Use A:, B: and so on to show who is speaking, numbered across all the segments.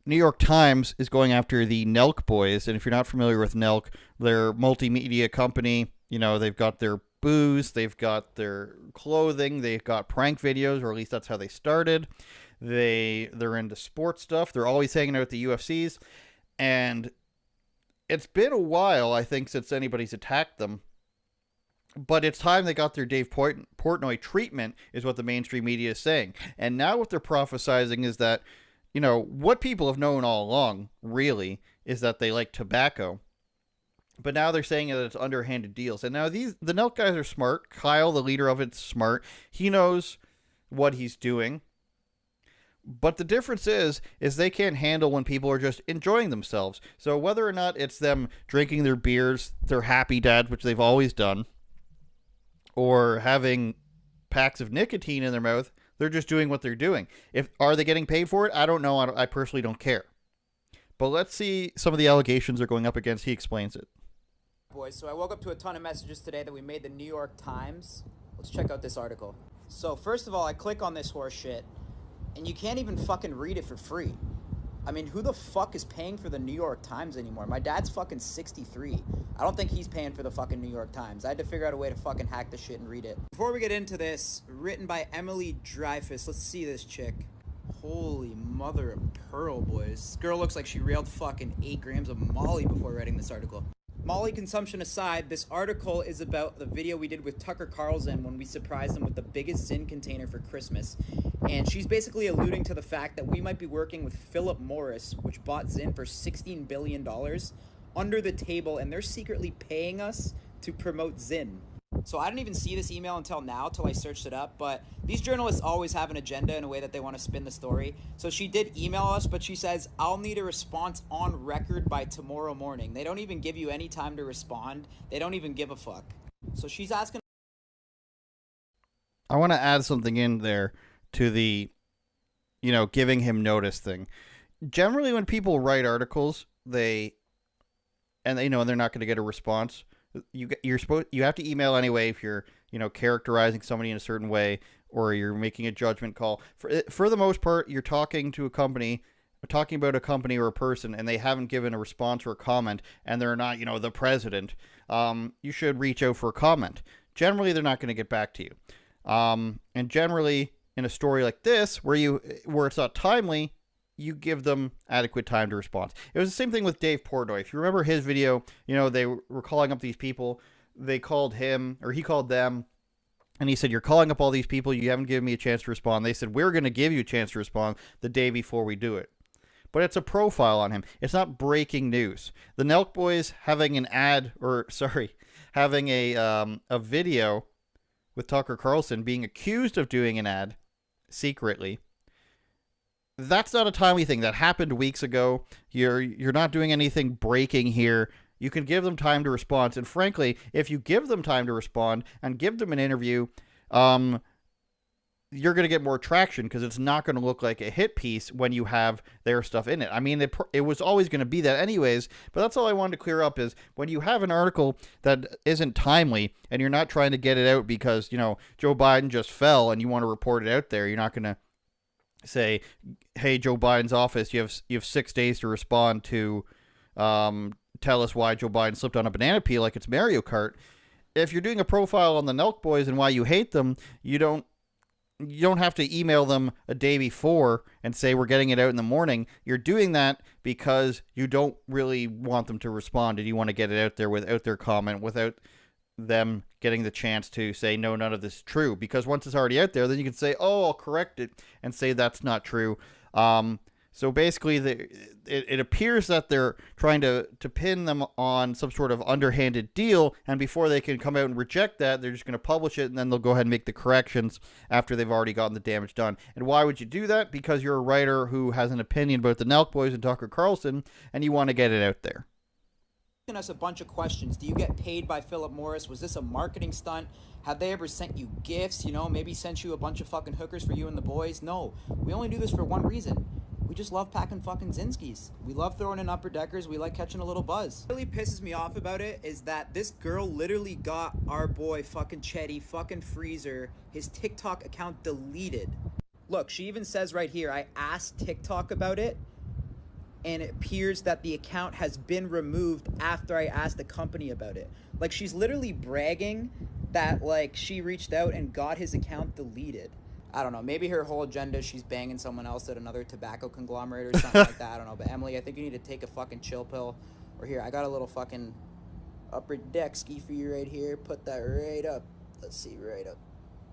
A: New York Times is going after the Nelk boys, and if you're not familiar with Nelk, they're a multimedia company. You know, they've got their booze, they've got their clothing, they've got prank videos, or at least that's how they started. They're into sports stuff. They're always hanging out at the UFCs, and it's been a while, I think, since anybody's attacked them. But it's time they got their Dave Portnoy treatment, is what the mainstream media is saying. And now what they're prophesizing is that, you know, what people have known all along, really, is that they like tobacco. But now they're saying that it's underhanded deals. And now the Nelk guys are smart. Kyle, the leader of it's smart. He knows what he's doing. But the difference is they can't handle when people are just enjoying themselves. So whether or not it's them drinking their beers, their happy dads, which they've always done, or having packs of nicotine in their mouth, they're just doing what they're doing. Are they getting paid for it? I don't know. I personally don't care. But let's see some of the allegations they're going up against. He explains it.
B: Boys, so I woke up to a ton of messages today that we made the New York Times. Let's check out this article. So first of all, I click on this horse shit, and you can't even fucking read it for free. I mean, who the fuck is paying for the New York Times anymore? My dad's fucking 63. I don't think he's paying for the fucking New York Times. I had to figure out a way to fucking hack the shit and read it. Before we get into this, written by Emily Dreyfus. Let's see this chick. Holy mother of pearl, boys. This girl looks like she railed fucking 8 grams of Molly before writing this article. Molly consumption aside, this article is about the video we did with Tucker Carlson when we surprised him with the biggest Zyn container for Christmas. And she's basically alluding to the fact that we might be working with Philip Morris, which bought Zyn for $16 billion under the table, and they're secretly paying us to promote Zyn. So I didn't even see this email until now, till I searched it up, but these journalists always have an agenda in a way that they want to spin the story. So she did email us, but she says, I'll need a response on record by tomorrow morning. They don't even give you any time to respond. They don't even give a fuck. So she's asking...
A: I want to add something in there to the, you know, giving him notice thing. Generally, when people write articles, they're not going to get a response. You have to email anyway if you're, you know, characterizing somebody in a certain way, or you're making a judgment call. For the most part, you're talking about a company or a person, and they haven't given a response or a comment, and they're not, you know, the president. You should reach out for a comment. Generally, they're not going to get back to you. And generally, in a story like this, where it's not timely, you give them adequate time to respond. It was the same thing with Dave Portnoy. If you remember his video, you know, they were calling up these people. They called him, or he called them, and he said, you're calling up all these people. You haven't given me a chance to respond. They said, we're going to give you a chance to respond the day before we do it. But it's a profile on him. It's not breaking news. The Nelk boys having having a video with Tucker Carlson being accused of doing an ad secretly. That's not a timely thing. That happened weeks ago. You're not doing anything breaking here. You can give them time to respond. And frankly, if you give them time to respond and give them an interview, you're going to get more traction, because it's not going to look like a hit piece when you have their stuff in it. I mean, it was always going to be that anyways, but that's all I wanted to clear up is when you have an article that isn't timely and you're not trying to get it out because, you know, Joe Biden just fell and you want to report it out there, you're not going to say, hey, Joe Biden's office, you have 6 days to respond to tell us why Joe Biden slipped on a banana peel like it's Mario Kart. If you're doing a profile on the Nelk boys and why you hate them, you don't have to email them a day before and say we're getting it out in the morning. You're doing that because you don't really want them to respond, and you want to get it out there without their comment, without them getting the chance to say, no, none of this is true. Because once it's already out there, then you can say, oh, I'll correct it and say that's not true. So basically, it appears that they're trying to pin them on some sort of underhanded deal, and before they can come out and reject that, they're just going to publish it, and then they'll go ahead and make the corrections after they've already gotten the damage done. And why would you do that? Because you're a writer who has an opinion about the Nelk boys and Tucker Carlson, and you want to get it out there.
B: Us a bunch of questions. Do you get paid by Philip Morris? Was this a marketing stunt? Have they ever sent you gifts? You know, maybe sent you a bunch of fucking hookers for you and the boys? No. We only do this for one reason. We just love packing fucking Zinskis. We love throwing in upper deckers. We like catching a little buzz. What really pisses me off about it is that this girl literally got our boy fucking Chetty fucking Freezer, his TikTok account deleted. Look, she even says right here, I asked TikTok about it. and it appears that the account has been removed after I asked the company about it. Like, she's literally bragging that, like, she reached out and got his account deleted. I don't know. Maybe her whole agenda is she's banging someone else at another tobacco conglomerate or something like that. I don't know. But Emily, I think you need to take a fucking chill pill. Or here, I got a little fucking upper deck ski for you right here. Put that right up. Let's see, right up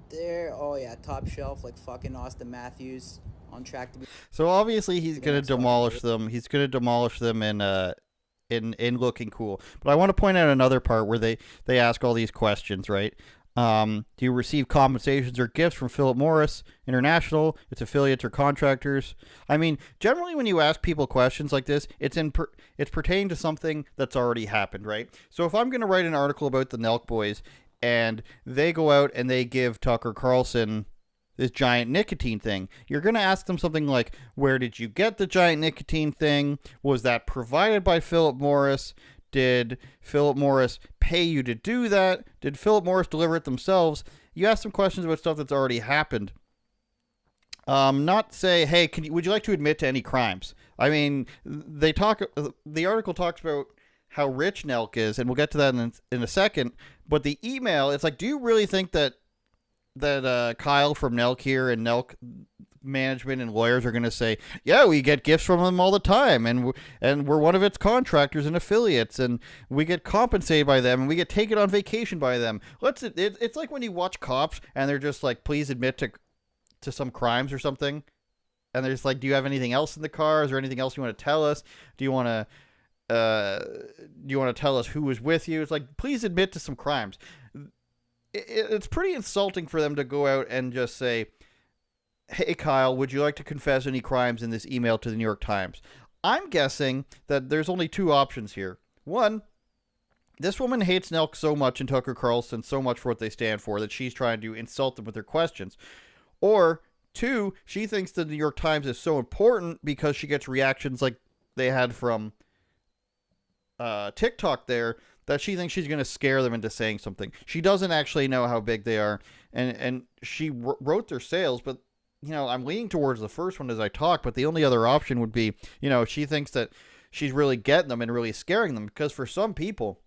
B: there. Oh yeah, top shelf like fucking Austin Matthews, on track to be.
A: So obviously he's going to demolish them. He's going to demolish them in looking cool. But I want to point out another part where they ask all these questions, right? Do you receive compensations or gifts from Philip Morris International, its affiliates or contractors? I mean, generally when you ask people questions like this, it's pertaining to something that's already happened, right? So if I'm going to write an article about the Nelk boys and they go out and they give Tucker Carlson this giant nicotine thing, you're going to ask them something like, where did you get the giant nicotine thing? Was that provided by Philip Morris? Did Philip Morris pay you to do that? Did Philip Morris deliver it themselves? You ask some questions about stuff that's already happened. Not say, hey, would you like to admit to any crimes? I mean, the article talks about how rich Nelk is, and we'll get to that in a second. But the email, it's like, do you really think that Kyle from Nelk here and Nelk management and lawyers are going to say, yeah, we get gifts from them all the time, and we're one of its contractors and affiliates, and we get compensated by them, and we get taken on vacation by them. It's like when you watch Cops and they're just like, please admit to some crimes or something, and they're just like, do you have anything else in the car? Is there anything else you want to tell us? Do you want to tell us who was with you? It's like, please admit to some crimes. It's pretty insulting for them to go out and just say, hey, Kyle, would you like to confess any crimes in this email to the New York Times? I'm guessing that there's only two options here. One, this woman hates Nelk so much and Tucker Carlson so much for what they stand for that she's trying to insult them with her questions. Or two, she thinks the New York Times is so important because she gets reactions like they had from TikTok there, that she thinks she's going to scare them into saying something. She doesn't actually know how big they are, and she wrote their sales, but I'm leaning towards the first one as I talk, but the only other option would be, she thinks that she's really getting them and really scaring them, because for some people,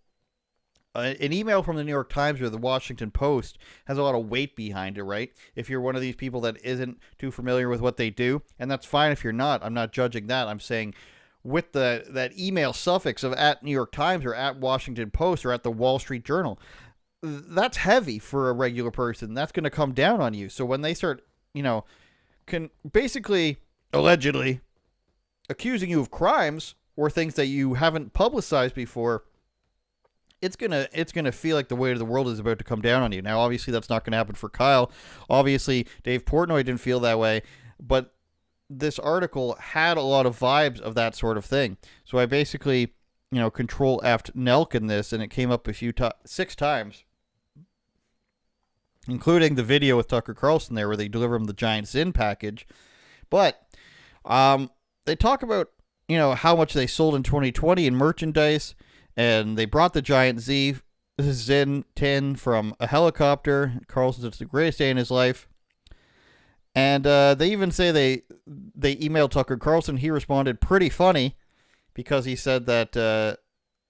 A: an email from the New York Times or the Washington Post has a lot of weight behind it, right? If you're one of these people that isn't too familiar with what they do, and that's fine if you're not, I'm not judging that. I'm saying with that email suffix of at New York Times or at Washington Post or at the Wall Street Journal, that's heavy for a regular person. That's going to come down on you. So when they start, can basically, allegedly, accusing you of crimes or things that you haven't publicized before, it's gonna feel like the weight of the world is about to come down on you. Now, obviously, that's not going to happen for Kyle. Obviously, Dave Portnoy didn't feel that way, but this article had a lot of vibes of that sort of thing. So I basically, control F'd Nelk in this, and it came up 6 times, including the video with Tucker Carlson there where they deliver him the giant Zyn package. But they talk about, how much they sold in 2020 in merchandise, and they brought the giant Zyn tin from a helicopter. Carlson said it's the greatest day in his life. And they even say they emailed Tucker Carlson. He responded pretty funny because he said that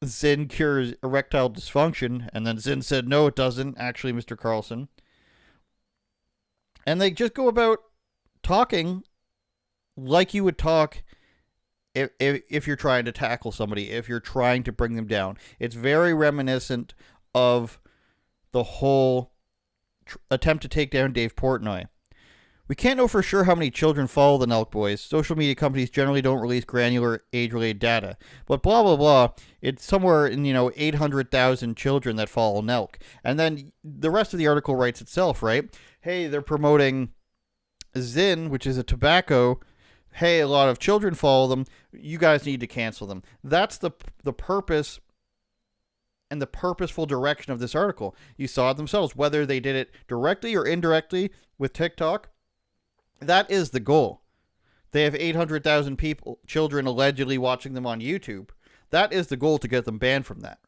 A: Zyn cures erectile dysfunction. And then Zyn said, no, it doesn't, actually, Mr. Carlson. And they just go about talking like you would talk if you're trying to tackle somebody, if you're trying to bring them down. It's very reminiscent of the whole attempt to take down Dave Portnoy. We can't know for sure how many children follow the Nelk boys. Social media companies generally don't release granular age-related data. But blah, blah, blah, it's somewhere in, 800,000 children that follow Nelk. And then the rest of the article writes itself, right? Hey, they're promoting Zyn, which is a tobacco. Hey, a lot of children follow them. You guys need to cancel them. That's the purpose and the purposeful direction of this article. You saw it themselves, whether they did it directly or indirectly with TikTok. That is the goal. They have 800,000 children allegedly watching them on YouTube. That is the goal, to get them banned from that.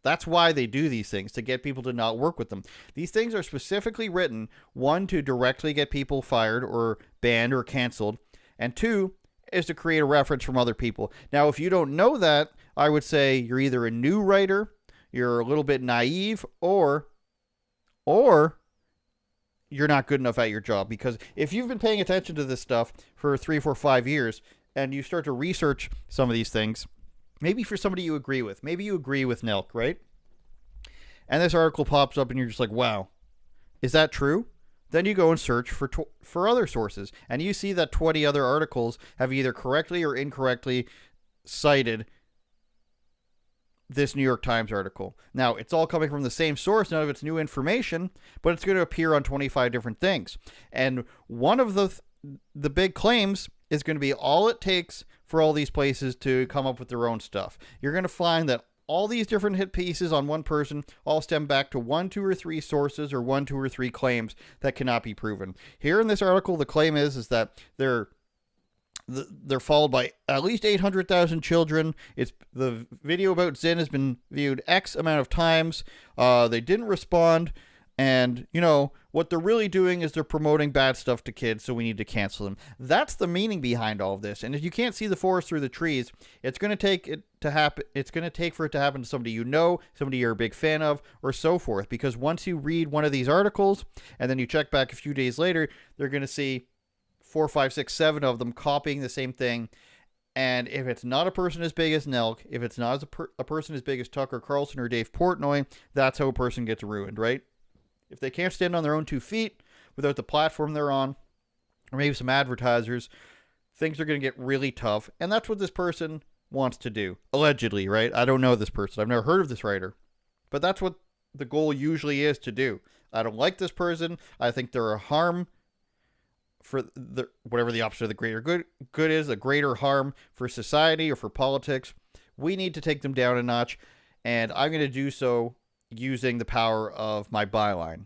A: That's why they do these things, to get people to not work with them. These things are specifically written, one, to directly get people fired or banned or canceled, and two, is to create a reference from other people. Now, if you don't know that, I would say you're either a new writer, you're a little bit naive, or you're not good enough at your job. Because if you've been paying attention to this stuff for 3, 4, 5 years, and you start to research some of these things, maybe for somebody you agree with, maybe you agree with Nelk, right? And this article pops up and you're just like, wow, is that true? Then you go and search for other sources, and you see that 20 other articles have either correctly or incorrectly cited this New York Times article. Now, it's all coming from the same source. None of it's new information, but it's going to appear on 25 different things. And one of the big claims is going to be all it takes for all these places to come up with their own stuff. You're going to find that all these different hit pieces on one person all stem back to 1, 2, or 3 sources or 1, 2, or 3 claims that cannot be proven. Here in this article, the claim is that they're followed by at least 800,000 children. It's the video about Zinn has been viewed X amount of times. They didn't respond. And, you know, what they're really doing is they're promoting bad stuff to kids, so we need to cancel them. That's the meaning behind all of this. And if you can't see the forest through the trees, it's going to take it to happen. It's going to take for it to happen to somebody you know, somebody you're a big fan of, or so forth. Because once you read one of these articles, and then you check back a few days later, they're going to see 4, 5, 6, 7 of them copying the same thing. And if it's not a person as big as Nelk, if it's not a person as big as Tucker Carlson or Dave Portnoy, that's how a person gets ruined, right? If they can't stand on their own 2 feet without the platform they're on, or maybe some advertisers, things are going to get really tough. And that's what this person wants to do. Allegedly, right? I don't know this person. I've never heard of this writer. But that's what the goal usually is to do. I don't like this person. I think they're a harm for whatever the opposite of the greater good is, a greater harm for society or for politics. We need to take them down a notch. And I'm going to do so using the power of my byline.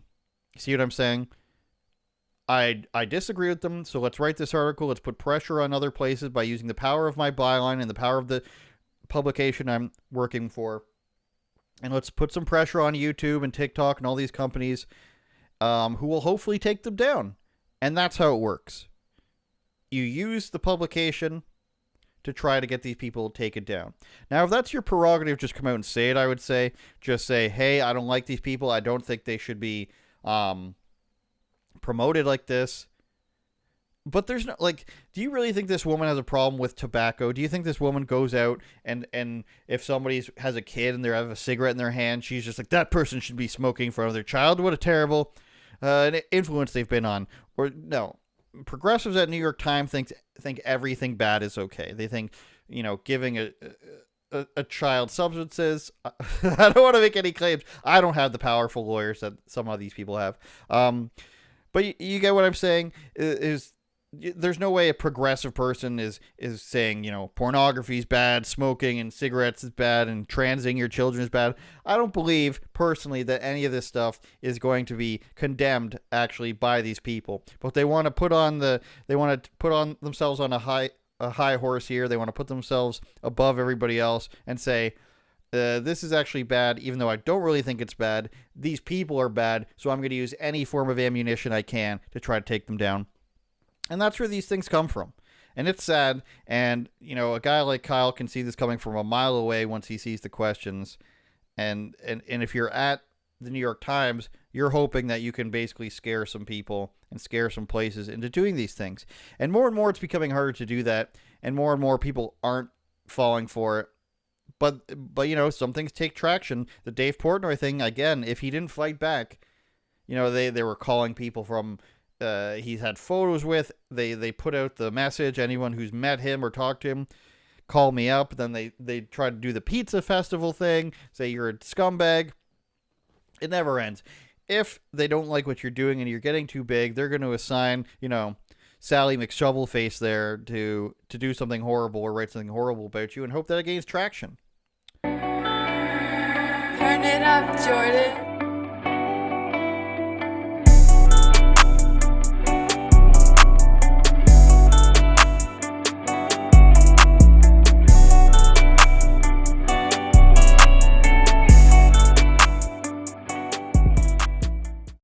A: See what I'm saying? I disagree with them, so let's write this article. Let's put pressure on other places by using the power of my byline and the power of the publication I'm working for. And let's put some pressure on YouTube and TikTok and all these companies who will hopefully take them down. And that's how it works. You use the publication to try to get these people taken down. Now, if that's your prerogative, just come out and say it, I would say. Just say, hey, I don't like these people. I don't think they should be promoted like this. But there's no, like, do you really think this woman has a problem with tobacco? Do you think this woman goes out and if somebody has a kid and they have a cigarette in their hand, she's just like, that person should be smoking in front of their child? What a terrible influence they've been on. Or no. Progressives at New York Times think everything bad is okay. They think, you know, giving a child substances. I don't want to make any claims. I don't have the powerful lawyers that some of these people have. But you get what I'm saying? Is there's no way a progressive person is saying, you know, pornography is bad, smoking and cigarettes is bad, and transing your children is bad. I don't believe personally that any of this stuff is going to be condemned actually by these people. But they want to put on themselves on a high horse here. They want to put themselves above everybody else and say, this is actually bad, even though I don't really think it's bad. These people are bad, so I'm going to use any form of ammunition I can to try to take them down. And that's where these things come from. And it's sad. And, you know, a guy like Kyle can see this coming from a mile away once he sees the questions. And if you're at the New York Times, you're hoping that you can basically scare some people and scare some places into doing these things. And more it's becoming harder to do that. And more people aren't falling for it. But you know, some things take traction. The Dave Portnoy thing, again, if he didn't fight back, you know, they were calling people from... he's had photos with. They put out the message. Anyone who's met him or talked to him, call me up. Then they try to do the pizza festival thing. Say you're a scumbag. It never ends. If they don't like what you're doing and you're getting too big, they're going to assign, you know, Sally McShovelface there to do something horrible or write something horrible about you and hope that it gains traction.
C: Turn it up, Jordan.